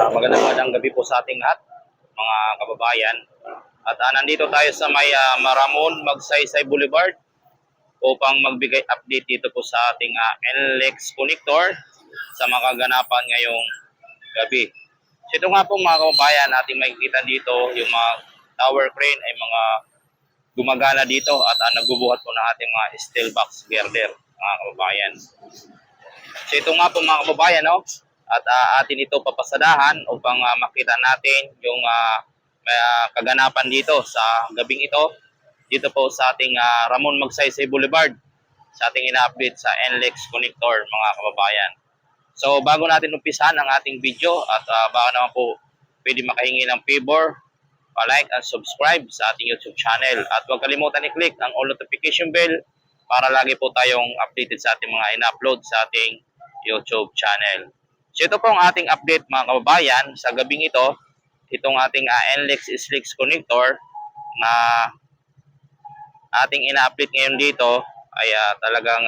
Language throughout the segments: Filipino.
Magandang gabi po sa ating lahat, mga kababayan. At nandito tayo sa may Maramon, Magsaysay Boulevard upang magbigay update dito po sa ating NLEX connector sa mga kaganapan ngayong gabi. So ito nga po mga kababayan, ating makikita dito yung mga tower crane ay mga gumagana dito at nagbubuhat po ng ating mga steel box girder, mga kababayan. So ito nga po mga kababayan, no? At atin ito papasadahan upang makita natin yung kaganapan dito sa gabing ito dito po sa ating Ramon Magsaysay Boulevard sa ating ina-update sa NLEX connector, mga kababayan. So bago natin umpisahan ang ating video at baka naman po pwede makahingi ng favor, like and subscribe sa ating YouTube channel at huwag kalimutan i-click ang all notification bell para lagi po tayong updated sa ating mga ina-upload sa ating YouTube channel. So ito po ang ating update mga kababayan sa gabing ito. Itong ating NLEX SLEX connector na ating ina-update ngayon dito ay talagang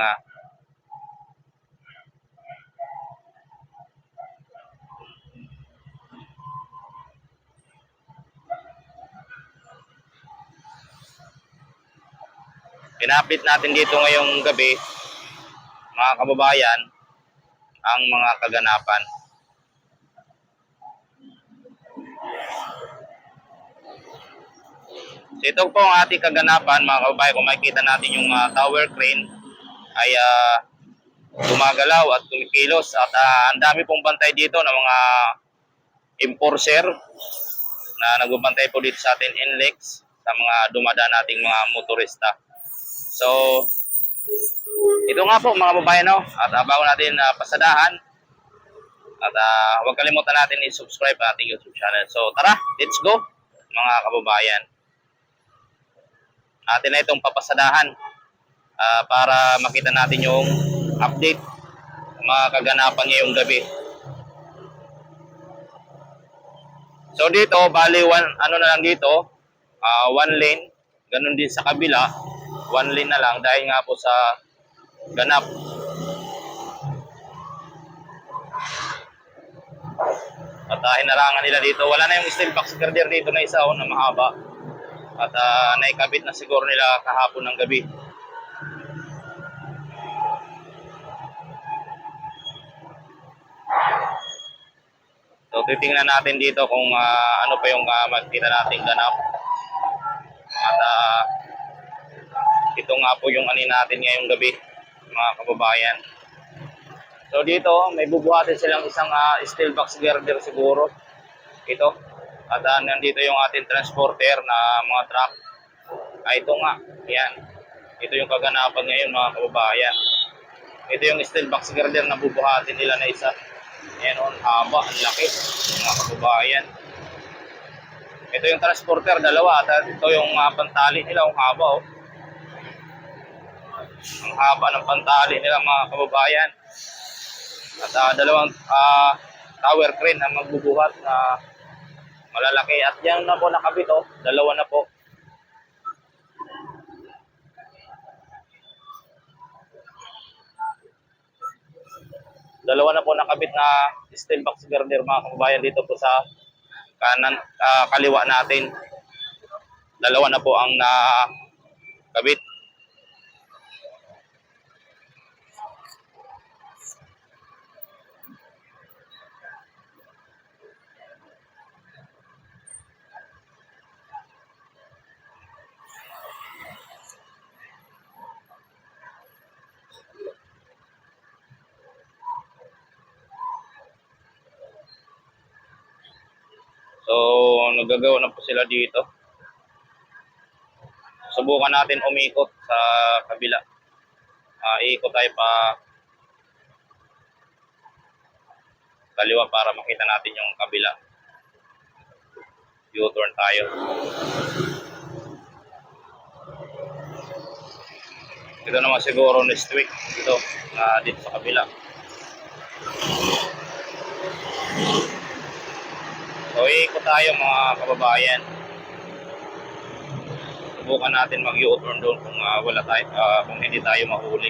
ina-update natin dito ngayong gabi mga kababayan ang mga kaganapan. So ito po ang ating kaganapan mga kababayan. Kung makikita natin yung tower crane ay gumagalaw at kumikilos at ang dami pong bantay dito ng mga enforcer na nagbabantay po dito sa atin NLEX sa mga dumadaan nating mga motorista. So ito nga po mga kababayan, no? At bago natin pasadahan at huwag kalimutan natin i-subscribe ang ating YouTube channel. So tara, let's go mga kababayan. Atin na itong papasadahan para makita natin yung update mga kaganapan ngayong gabi. So dito, bali ano na lang dito, one lane, ganun din sa kabila, one lane na lang dahil nga po sa ganap. At hinarangan nila dito. Wala na yung steel box girder dito na isa na mahaba. At naikabit na siguro nila kahapon ng gabi. So titingnan natin dito kung ano pa yung makikita nating ganap. At ito nga po yung anin natin ngayong gabi, mga kababayan. So dito, may bubuhatin silang isang steel box girder siguro. Ito. At nandito yung ating transporter na mga truck. Ito nga. Yan. Ito yung kaganapan ngayon mga kababayan. Ito yung steel box girder na bubuhatin nila na isa. Yan on, haba, ang laki mga kababayan. Ito yung transporter, dalawa. At ito yung pantali nila, ang haba oh. Ang haba ng pantali nila mga kababayan. At dalawang tower crane na magbubuhat na malalaki. At yan na po nakabit oh. Dalawa na po. Dalawa na po nakabit na steel box girder mga kababayan dito po sa kanan, kaliwa natin. Dalawa na po ang nakabit. So, nagagawa na po sila dito. Subukan natin umikot sa kabila. Iikot tayo pa kaliwa para makita natin yung kabila. U-turn tayo. Ito naman siguro next week. Ito, dito sa kabila. So, iikot tayo mga kababayan. Subukan natin mag-u-turn doon kung wala tayo, kung hindi tayo mahuli.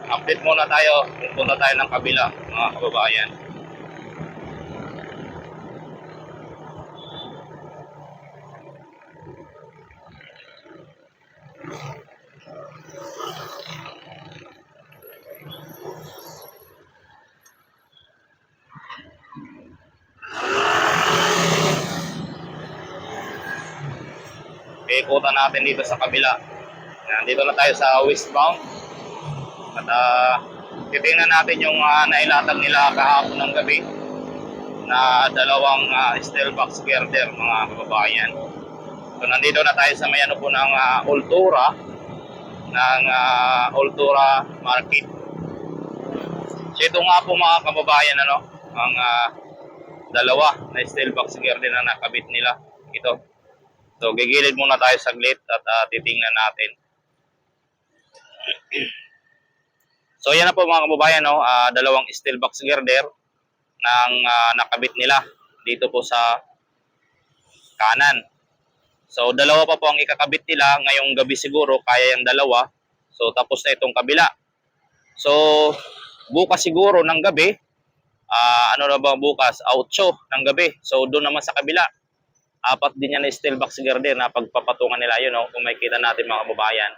Update muna tayo. Pupunta tayo ng kabila, mga kababayan. Ikutan natin dito sa kabila. Nandito na tayo sa westbound. At titingnan natin yung nailatag nila kahapon ng gabi na dalawang steel box girder, mga kababayan. So nandito na tayo sa may ano po ng Ultura Market. So ito nga po, mga kababayan, ano, ang dalawa na steel box girder na nakabit nila. Ito. So gigilid muna tayo saglit at titingnan natin. So yan na po, mga kababayan, no? Dalawang steel box girder ng nakabit nila dito po sa kanan. So dalawa pa po ang ikakabit nila ngayong gabi, siguro kaya yung dalawa. So tapos na itong kabila. So bukas siguro ng gabi, ano na ba bukas? 8 ng gabi. So doon naman sa kabila, apat din yan na steel box girder na pagpapatungan nila yun, no? Kung makikita natin, mga kababayan.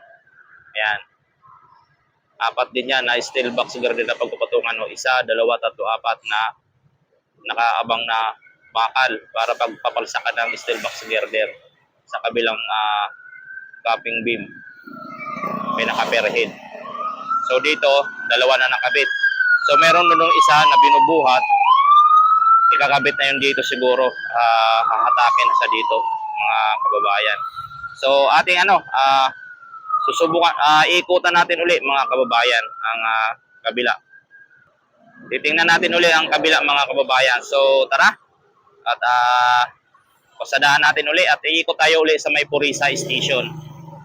Ayan. Apat din yan na steel box girder na pagpapatungan, no? Isa, dalawa, tatlo, apat na nakaabang na bakal para pagpapalsakan ng steel box girder sa kabilang capping beam, pinaka-perhead. So dito, dalawa na nakabit. So meron nung isa na binubuhat, ikakabit na yun dito siguro, hahatakin na sa dito, mga kababayan. So ating susubukan, ikutan natin uli, mga kababayan, ang kabila. Titingnan natin uli ang kabila, mga kababayan. So tara, at pasadaan natin uli at iikot tayo uli sa may Purisa Station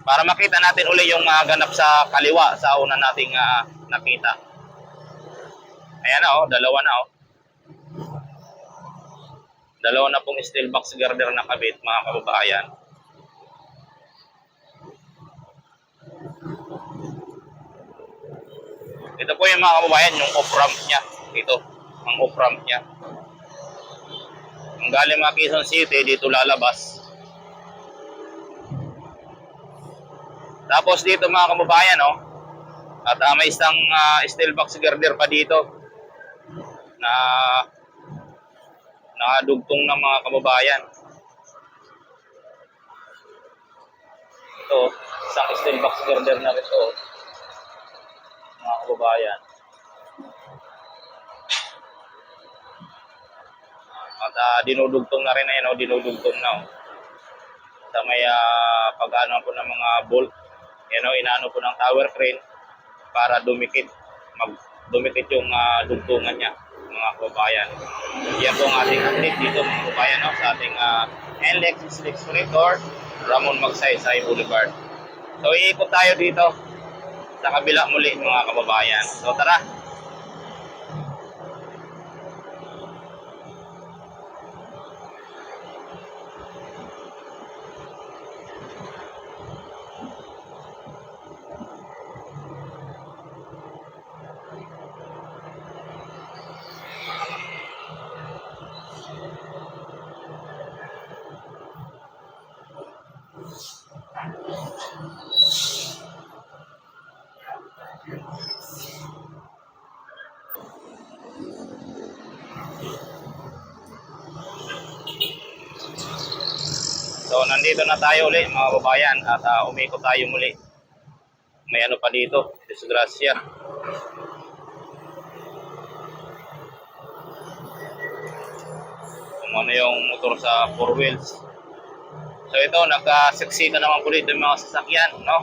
para makita natin uli yung ganap sa kaliwa sa una nating nakita. Ayan na, dalawa na, dalawa na pong steel box girder na kabit, mga kababayan. Ito po yung, mga kababayan, yung off-ramp niya. Ito, ang off-ramp niya. Ang galing mga Quezon City, dito lalabas. Tapos dito, mga kababayan, at may isang steel box girder pa dito na nakadugtong ng mga kababayan. Ito, isang steel box girder na ito, mga kababayan. At dinudugtong na rin, dinudugtong na. Sa may pag-ano po ng mga bolt, inaano po ng tower crane para dumikit yung dugtungan niya, mga kababayan. Yan po ang ating update dito, mga kababayan, sa ating NLEX Explorator Ramon Magsaysay Boulevard. So iikot tayo dito sa kabila muli, mga kababayan. So tara. So nandito na tayo ulit, mga kababayan, at umikot tayo muli. May ano pa dito, disgrasya. Kung ano yung motor sa 4 wheels. So ito, nagkasiksika naman po dito yung mga sasakyan, no?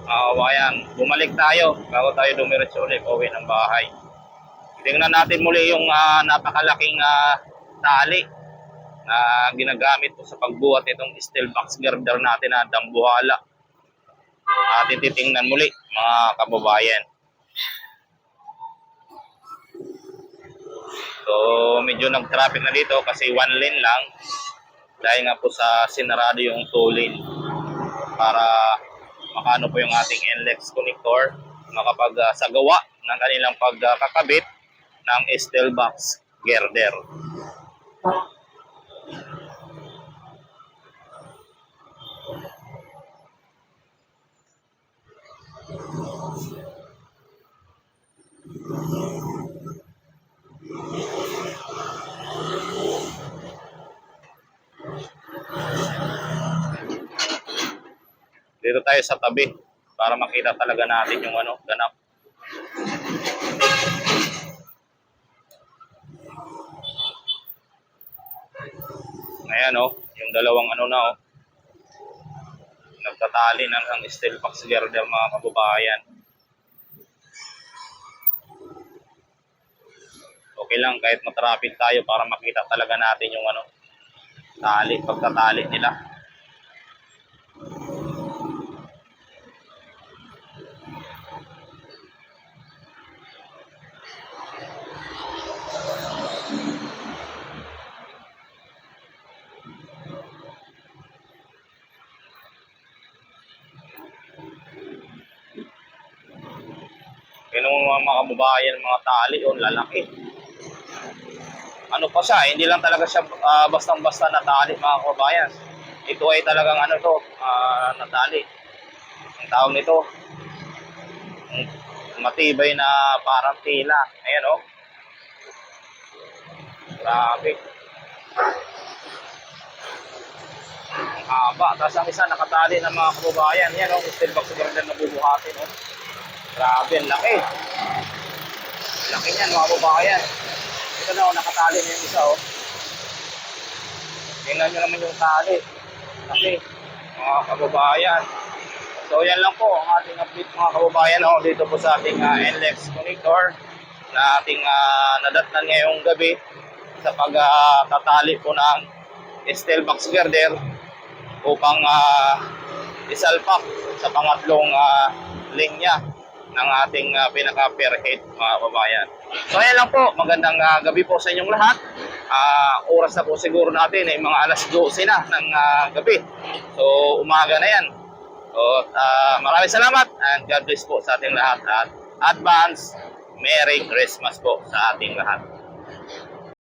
Mga kababayan, bumalik tayo bago tayo dumiretso ulit uwi ng bahay. Tingnan natin muli yung napakalaking tali na ginagamit po sa pagbuhat itong steel box girder natin na dambuhala. Atin titingnan muli, mga kababayan. So medyo nag-traffic na dito kasi one lane lang. dahil nga po sa sinarado yung tulin para makano po yung ating NLEX connector sagawa ng kanilang pagkakabit ng steel box girder. Dito tayo sa tabi para makita talaga natin yung ganap. Ayan yung dalawang nagtatali ng steel box girder mga kababayan. Okay lang kahit matraffic tayo para makita talaga natin yung pagtatali nila. Kaya mga kababayan, mga tali lalaki. Ano pa siya, hindi lang talaga siya bastang-basta natali mga kababayan. Ito ay talagang natali. Ang tawag nito, matibay na parang tila. Ayan grabe. Ang haba. Tapos ang isa nakatali ng mga kababayan. Yan steel box girder na bubuhatin Grabe, ang laki. Laki niyan mga kababayan. Ito na nakatali na yung isa Tingnan nyo naman yung tali. Laki. Mga kababayan. So yan lang po ang ating update mga kababayan dito po sa ating NLEX connector na ating nadatnan ngayong gabi sa pagtatali po ng steel box girder upang isalpak sa pangatlong linya ng ating pinaka-per head mga kababayan. So ayan lang po, magandang gabi po sa inyong lahat. Oras na po siguro natin ay mga alas 12 na ng gabi. So umaga na yan. So maraming salamat and God bless po sa ating lahat at advance Merry Christmas po sa ating lahat.